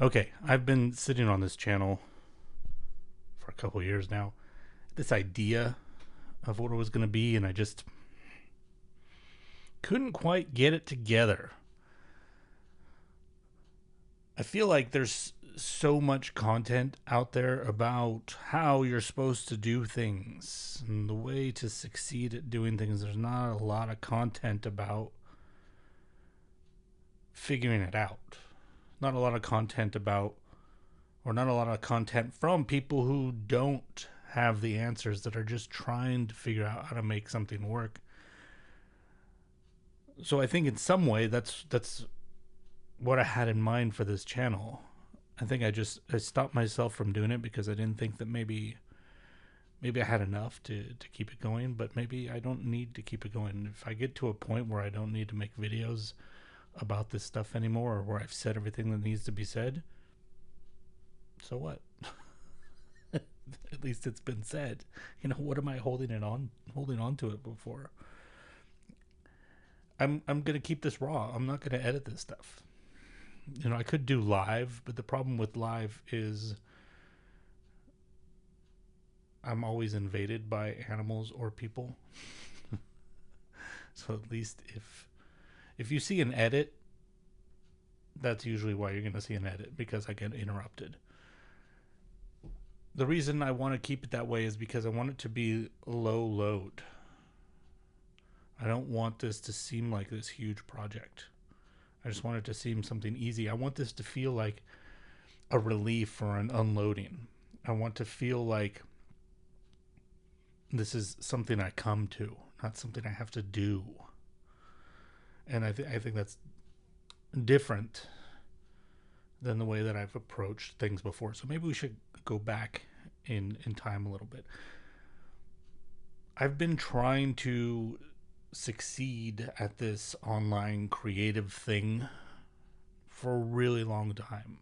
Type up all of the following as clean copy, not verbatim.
Okay, I've been sitting on this channel for a couple years now. This idea of what it was going to be, and I just couldn't quite get it together. I feel like there's so much content out there about how you're supposed to do things and the way to succeed at doing things. There's not a lot of content about figuring it out. Not a lot of content about, or not a lot of content from people who don't have the answers, that are just trying to figure out how to make something work. So I think in some way that's what I had in mind for this channel. I think I stopped myself from doing it because I didn't think that maybe I had enough to keep it going, but maybe I don't need to keep it going. If I get to a point where I don't need to make videos about this stuff anymore, or where I've said everything that needs to be said, so what? At least it's been said. What am I holding on to it before? I'm gonna keep this raw. I'm not gonna edit this stuff. I could do live, but the problem with live is I'm always invaded by animals or people. So at least if you see an edit, that's usually why you're gonna see an edit, because I get interrupted. The reason I want to keep it that way is because I want it to be low load. I don't want this to seem like this huge project. I just want it to seem something easy. I want this to feel like a relief or an unloading. I want to feel like this is something I come to, not something I have to do. And I think that's different than the way that I've approached things before. So maybe we should go back in time a little bit. I've been trying to succeed at this online creative thing for a really long time.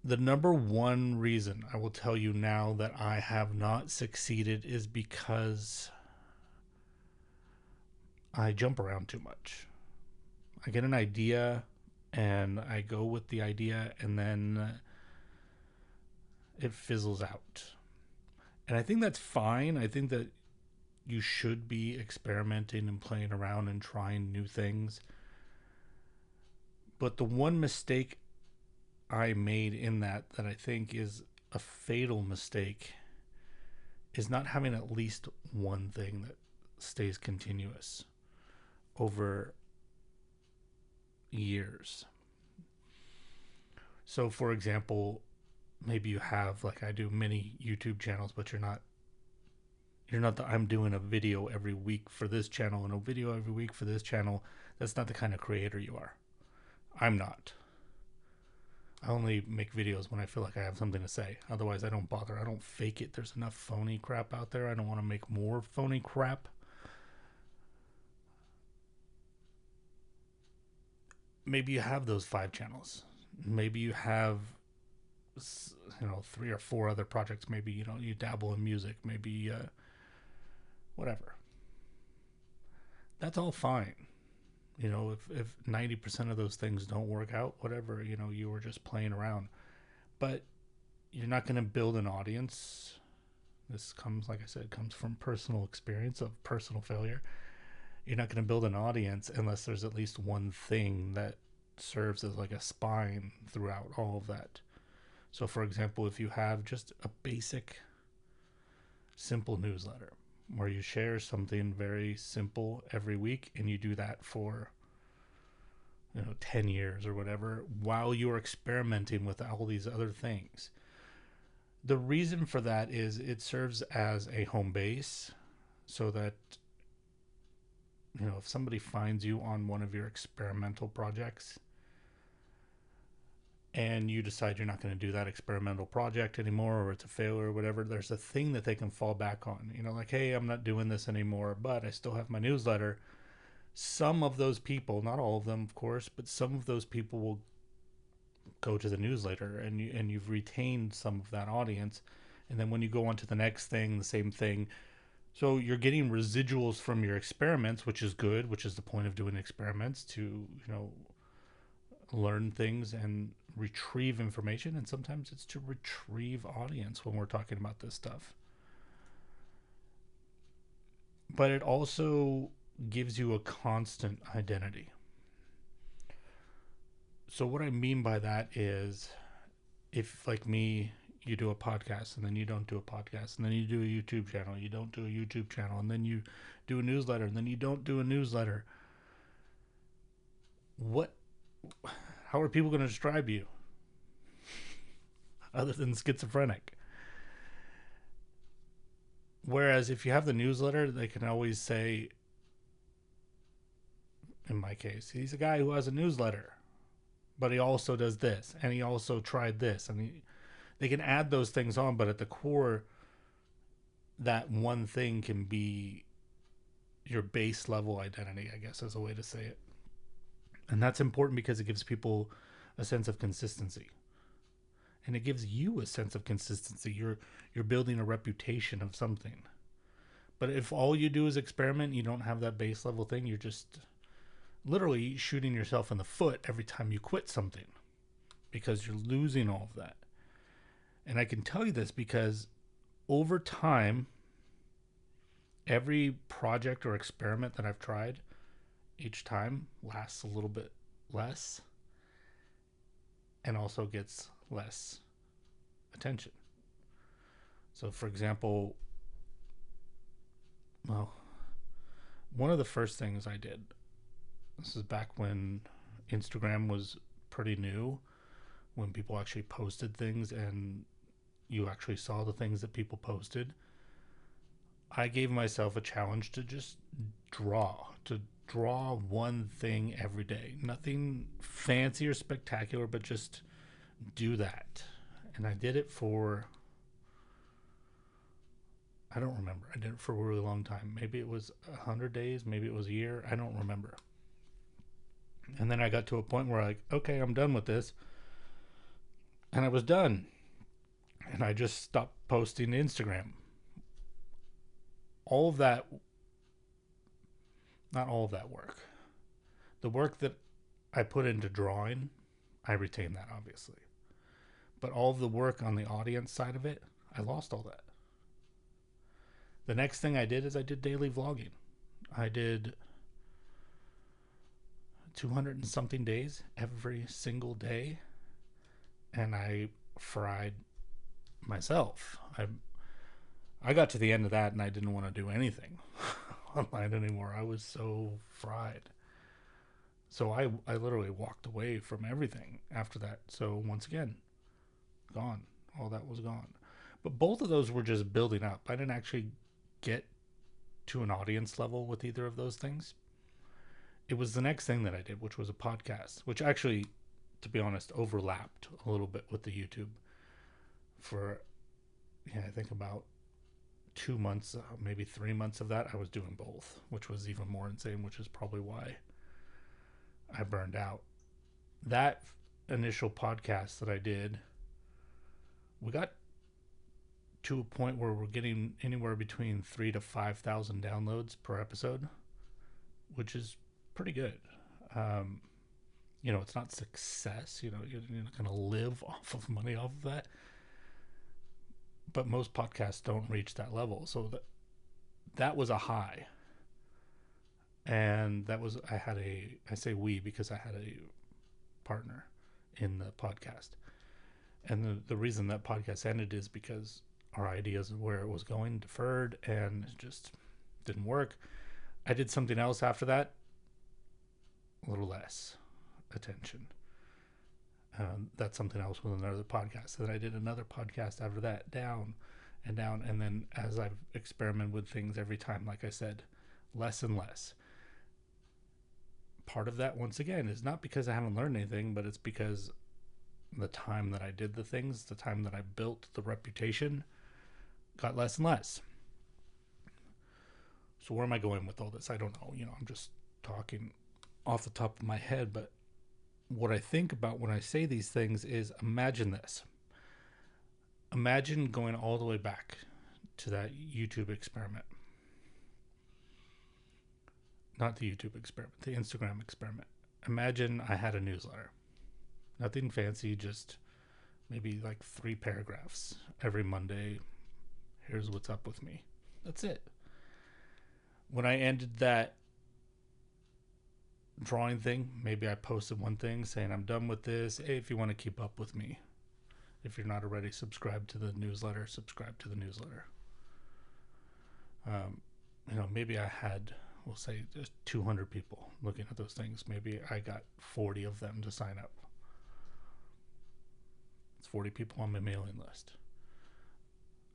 The number one reason I will tell you now that I have not succeeded is because I jump around too much. I get an idea and I go with the idea, and then it fizzles out. And I think that's fine. I think that you should be experimenting and playing around and trying new things. But the one mistake I made in that I think is a fatal mistake, is not having at least one thing that stays continuous over years. So for example, maybe you have, like I do, many YouTube channels, but you're not that I'm doing a video every week for this channel and a video every week for this channel. That's not the kind of creator you are. I'm not. I only make videos when I feel like I have something to say. Otherwise, I don't bother. I don't fake it. There's enough phony crap out there. I don't want to make more phony crap. Maybe you have those 5 channels. Maybe you have, three or four other projects. Maybe you dabble in music. Maybe whatever. That's all fine. If 90% of those things don't work out, whatever. You were just playing around. But you're not going to build an audience. This comes, like I said, comes from personal experience of personal failure. You're not going to build an audience unless there's at least one thing that serves as like a spine throughout all of that. So for example, if you have just a basic simple newsletter where you share something very simple every week, and you do that for 10 years or whatever, while you're experimenting with all these other things, the reason for that is it serves as a home base, so that if somebody finds you on one of your experimental projects and you decide you're not going to do that experimental project anymore, or it's a failure or whatever, there's a thing that they can fall back on. Like, hey, I'm not doing this anymore, but I still have my newsletter. Some of those people, not all of them, of course, but some of those people will go to the newsletter, and you've retained some of that audience. And then when you go on to the next thing, the same thing. So you're getting residuals from your experiments, which is good, which is the point of doing experiments, to learn things and retrieve information, and sometimes it's to retrieve audience when we're talking about this stuff. But it also gives you a constant identity. So what I mean by that is, if like me, you do a podcast and then you don't do a podcast, and then you do a YouTube channel, you don't do a YouTube channel, and then you do a newsletter and then you don't do a newsletter, what how are people going to describe you other than schizophrenic? Whereas if you have the newsletter, they can always say, in my case, he's a guy who has a newsletter, but he also does this, and he also tried this, and they can add those things on, but at the core, that one thing can be your base level identity, I guess is a way to say it. And that's important because it gives people a sense of consistency. And it gives you a sense of consistency. You're building a reputation of something. But if all you do is experiment, you don't have that base level thing, you're just literally shooting yourself in the foot every time you quit something, because you're losing all of that. And I can tell you this because over time, every project or experiment that I've tried, each time lasts a little bit less and also gets less attention. So, for example, well, one of the first things I did, this is back when Instagram was pretty new, when people actually posted things and you actually saw the things that people posted. I gave myself a challenge to just to draw one thing every day. Nothing fancy or spectacular, but just do that. And I did it for, I don't remember. I did it for a really long time. Maybe it was 100 days, maybe it was a year. I don't remember. And then I got to a point where okay, I'm done with this. And I was done. And I just stopped posting to Instagram. All of that, not all of that work. The work that I put into drawing, I retain that, obviously. But all of the work on the audience side of it, I lost all that. The next thing I did is I did daily vlogging. I did 200 and something days every single day. And I fried myself. I got to the end of that and I didn't want to do anything online anymore. I was so fried. So I literally walked away from everything after that. So once again, gone. All that was gone. But both of those were just building up. I didn't actually get to an audience level with either of those things. It was the next thing that I did, which was a podcast, which actually, to be honest, overlapped a little bit with the YouTube for, I think about 2 months, maybe 3 months of that. I was doing both, which was even more insane, which is probably why I burned out. That initial podcast that I did, we got to a point where we're getting anywhere between 3,000 to 5,000 downloads per episode, which is pretty good. It's not success. You're not going to live off of money off of that. But most podcasts don't reach that level. So that was a high. And that was, I say we because I had a partner in the podcast. And the reason that podcast ended is because our ideas of where it was going deferred and it just didn't work. I did something else after that, a little less attention. That's something else with another podcast. Then I did another podcast after that, down and down. And then as I've experimented with things every time, like I said, less and less. Part of that, once again, is not because I haven't learned anything, but it's because the time that I did the things, the time that I built the reputation, got less and less. So where am I going with all this? I don't know. I'm just talking off the top of my head, but what I think about when I say these things is, imagine this. Imagine going all the way back to that YouTube experiment. Not the YouTube experiment, the Instagram experiment. Imagine I had a newsletter. Nothing fancy, just maybe like 3 paragraphs every Monday. Here's what's up with me. That's it. When I ended that drawing thing, maybe I posted one thing saying I'm done with this. Hey, if you want to keep up with me, if you're not already subscribed to the newsletter, subscribe to the newsletter. Maybe I had, we'll say, just 200 people looking at those things. Maybe I got 40 of them to sign up. It's 40 people on my mailing list.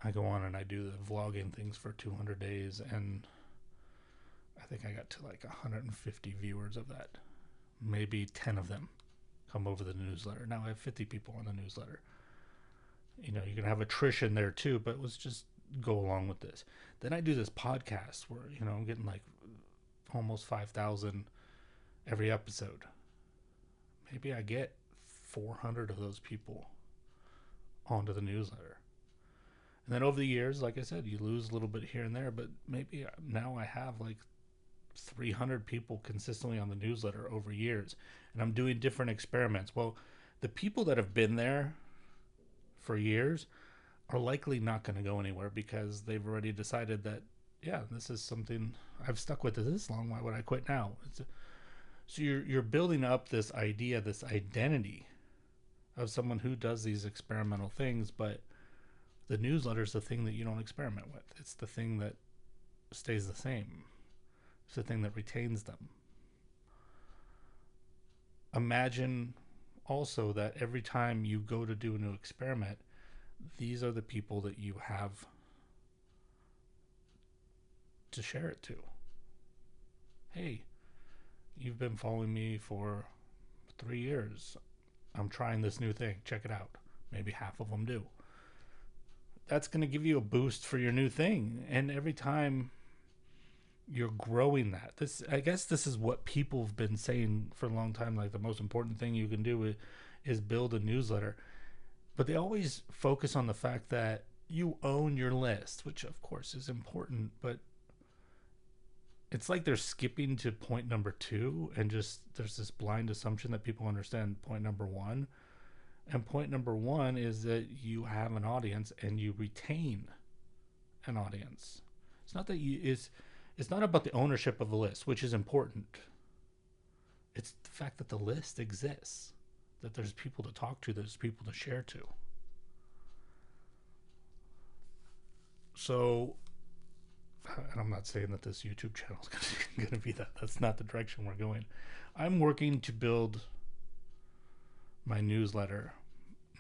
I go on and I do the vlogging things for 200 days, and I think I got to like 150 viewers of that. Maybe 10 of them come over the newsletter. Now I have 50 people on the newsletter. You're going to have attrition there too, but let's just go along with this. Then I do this podcast where, I'm getting like almost 5,000 every episode. Maybe I get 400 of those people onto the newsletter. And then over the years, like I said, you lose a little bit here and there, but maybe now I have like 300 people consistently on the newsletter over years, and I'm doing different experiments. Well, the people that have been there for years are likely not going to go anywhere because they've already decided that, yeah, this is something I've stuck with this long. Why would I quit now? So you're building up this idea, this identity of someone who does these experimental things, but the newsletter is the thing that you don't experiment with. It's the thing that stays the same. It's the thing that retains them. Imagine also that every time you go to do a new experiment, these are the people that you have to share it to. Hey, you've been following me for 3 years. I'm trying this new thing. Check it out. Maybe half of them do. That's going to give you a boost for your new thing. And every time you're growing that, I guess this is what people have been saying for a long time. Like, the most important thing you can do is build a newsletter. But they always focus on the fact that you own your list, which of course is important, but it's like they're skipping to point number 2, and just there's this blind assumption that people understand point number 1. And point number 1 is that you have an audience and you retain an audience. It's not that it's not about the ownership of the list, which is important. It's the fact that the list exists, that there's people to talk to, there's people to share to. So, and I'm not saying that this YouTube channel is going to be that. That's not the direction we're going. I'm working to build my newsletter,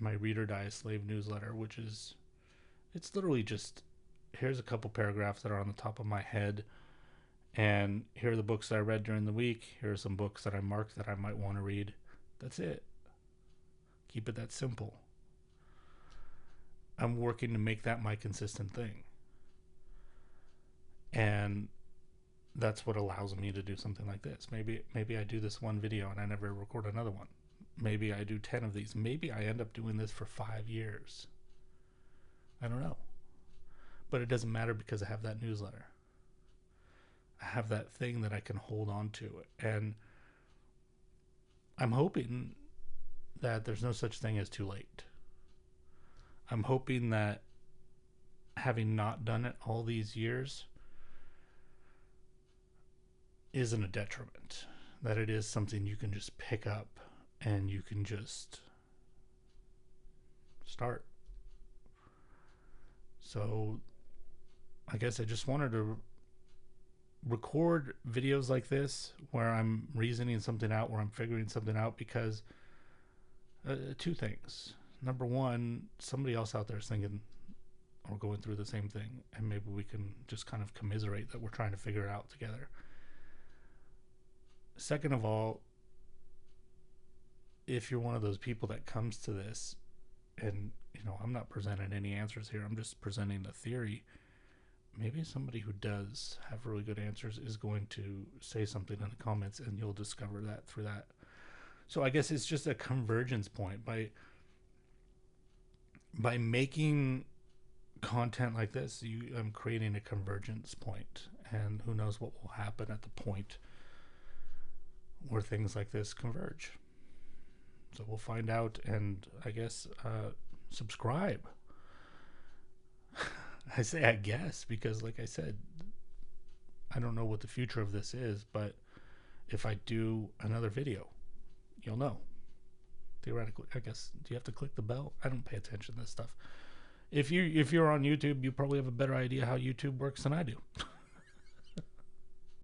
my Read or Die a Slave newsletter, which is, it's literally just, here's a couple paragraphs that are on the top of my head, and here are the books that I read during the week. Here are some books that I marked that I might want to read. That's it. Keep it that simple. I'm working to make that my consistent thing. And that's what allows me to do something like this. Maybe I do this one video and I never record another one. Maybe I do 10 of these. Maybe I end up doing this for 5 years. I don't know. But it doesn't matter because I have that newsletter. I have that thing that I can hold on to. And I'm hoping that there's no such thing as too late. I'm hoping that having not done it all these years isn't a detriment. That it is something you can just pick up and you can just start. So I guess I just wanted to record videos like this where I'm reasoning something out, where I'm figuring something out, because 2 things. Number 1, somebody else out there is thinking or going through the same thing, and maybe we can just kind of commiserate that we're trying to figure it out together. Second of all, if you're one of those people that comes to this and, I'm not presenting any answers here, I'm just presenting a theory, maybe somebody who does have really good answers is going to say something in the comments, and you'll discover that through that. So I guess it's just a convergence point. By making content like this, I'm creating a convergence point, and who knows what will happen at the point where things like this converge. So we'll find out, and I guess subscribe. I say I guess because, like I said, I don't know what the future of this is, but if I do another video, you'll know. Theoretically, I guess. Do you have to click the bell? I don't pay attention to this stuff. If you're on YouTube, you probably have a better idea how YouTube works than I do.